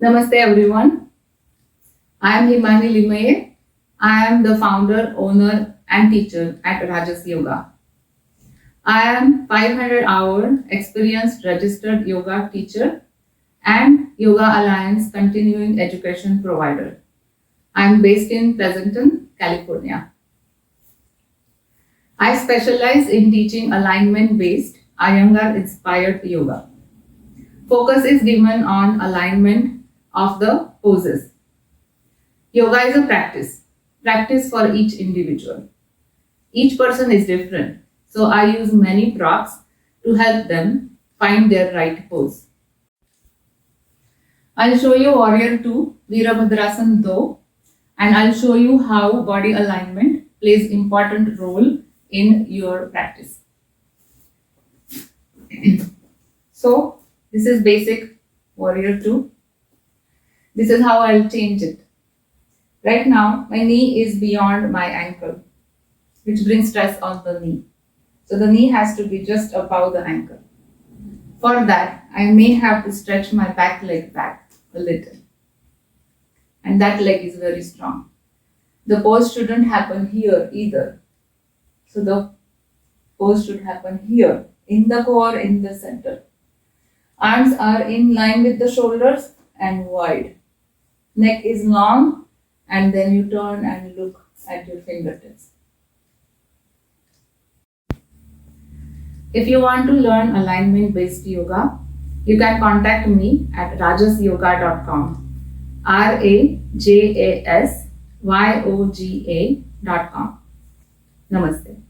Namaste everyone. I am Himani Limaye. I am the founder, owner and teacher at Rajas Yoga. I am 500-hour experienced registered yoga teacher and Yoga Alliance continuing education provider. I am based in Pleasanton, California. I specialize in teaching alignment-based, Iyengar-inspired yoga. Focus is given on alignment of the poses. Yoga is a practice for each individual. Each person is different, so I use many props to help them find their right pose. I'll show you Warrior 2, Virabhadrasana II, and I'll show you how body alignment plays important role in your practice. So, this is basic Warrior 2. This is how I'll change it. Right now, my knee is beyond my ankle, which brings stress on the knee. So the knee has to be just above the ankle. For that, I may have to stretch my back leg back a little. And that leg is very strong. The pose shouldn't happen here either. So the pose should happen here, in the core, in the center. Arms are in line with the shoulders and wide. Neck is long, and then you turn and look at your fingertips. If you want to learn alignment-based yoga, you can contact me at rajasyoga.com. RAJASYOGA.com. Namaste.